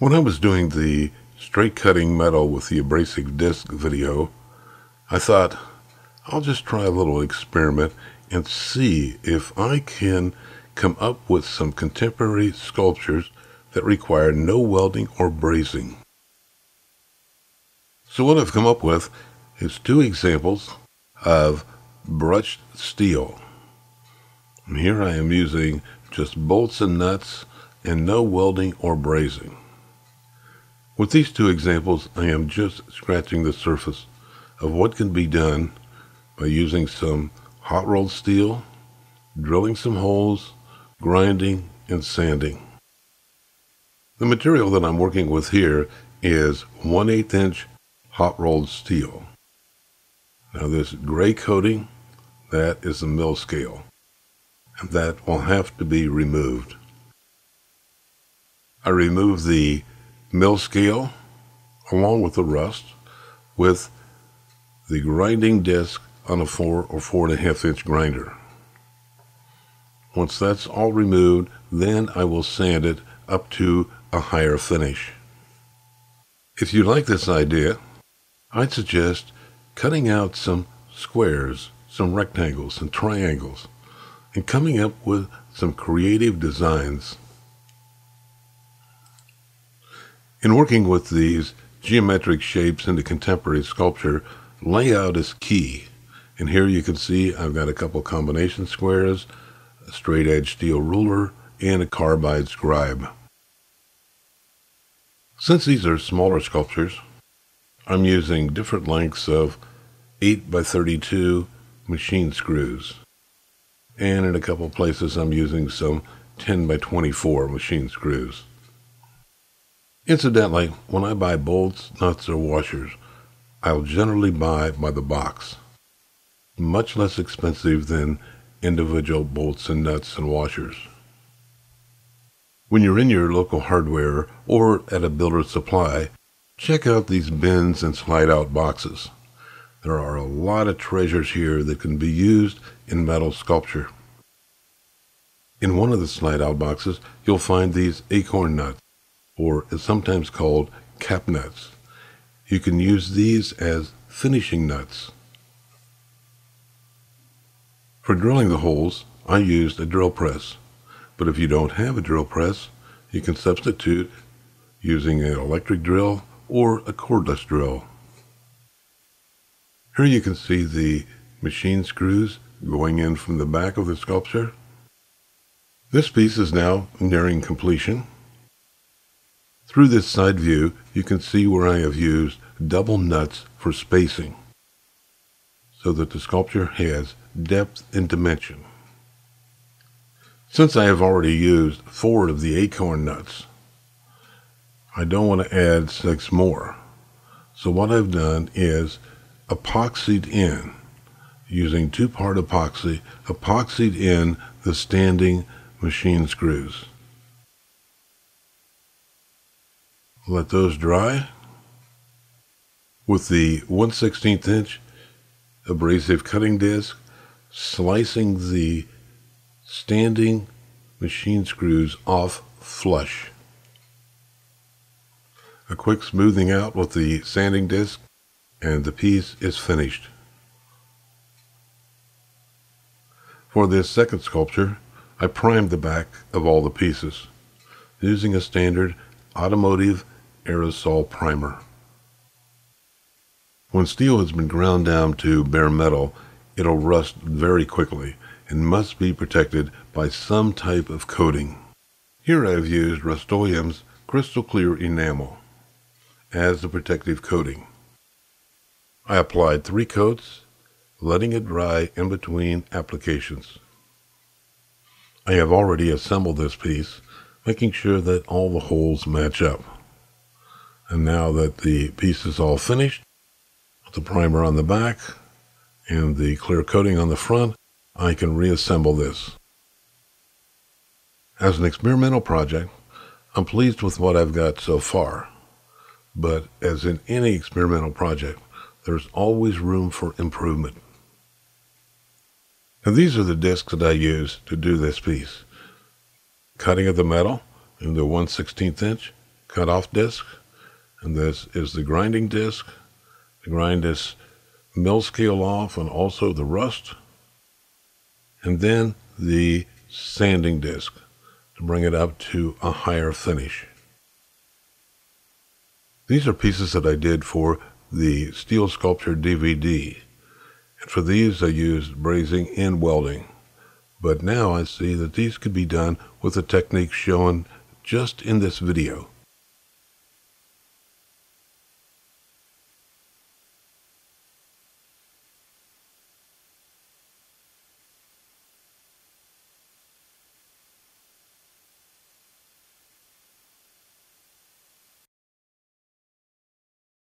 When I was doing the straight cutting metal with the abrasive disc video, I thought I'll just try a little experiment and see if I can come up with some contemporary sculptures that require no welding or brazing. So what I've come up with is two examples of brushed steel. And here I am using just bolts and nuts and no welding or brazing. With these two examples, I am just scratching the surface of what can be done by using some hot rolled steel, drilling some holes, grinding, and sanding. The material that I'm working with here is 1/8 inch hot rolled steel. Now this gray coating, that is the mill scale, and that will have to be removed. I remove the mill scale along with the rust with the grinding disc on a 4 or 4.5 inch grinder. Once that's all removed, then I will sand it up to a higher finish. If you like this idea, I'd suggest cutting out some squares, some rectangles and triangles, and coming up with some creative designs. In working with these geometric shapes into contemporary sculpture, layout is key. And here you can see I've got a couple combination squares, a straight edge steel ruler, and a carbide scribe. Since these are smaller sculptures, I'm using different lengths of 8x32 machine screws. And in a couple places I'm using some 10x24 machine screws. Incidentally, when I buy bolts, nuts, or washers, I'll generally buy by the box. Much less expensive than individual bolts and nuts and washers. When you're in your local hardware or at a builder's supply, check out these bins and slide-out boxes. There are a lot of treasures here that can be used in metal sculpture. In one of the slide-out boxes, you'll find these acorn nuts, or is sometimes called cap nuts. You can use these as finishing nuts. For drilling the holes, I used a drill press, but if you don't have a drill press, you can substitute using an electric drill or a cordless drill. Here you can see the machine screws going in from the back of the sculpture. This piece is now nearing completion. Through this side view, you can see where I have used double nuts for spacing, so that the sculpture has depth and dimension. Since I have already used 4 of the acorn nuts, I don't want to add 6 more. So what I've done is epoxied in, using 2-part epoxy, epoxied in the standing machine screws. Let those dry. With the 1/16 inch abrasive cutting disc, slicing the standing machine screws off flush. A quick smoothing out with the sanding disc, and the piece is finished. For this second sculpture, I primed the back of all the pieces using a standard automotive aerosol primer. When steel has been ground down to bare metal, it'll rust very quickly and must be protected by some type of coating. Here I've used Rust-Oleum's crystal clear enamel as the protective coating. I applied 3 coats, letting it dry in between applications. I have already assembled this piece, making sure that all the holes match up. And now that the piece is all finished, with the primer on the back and the clear coating on the front, I can reassemble this. As an experimental project, I'm pleased with what I've got so far. But as in any experimental project, there's always room for improvement. And these are the discs that I used to do this piece. Cutting of the metal into 1/16 inch, cutoff disc, and this is the grinding disc to grind this mill scale off and also the rust, and then the sanding disc to bring it up to a higher finish. These are pieces that I did for the Steel Sculpture DVD, and for these I used brazing and welding. But now I see that these could be done with the techniques shown just in this video.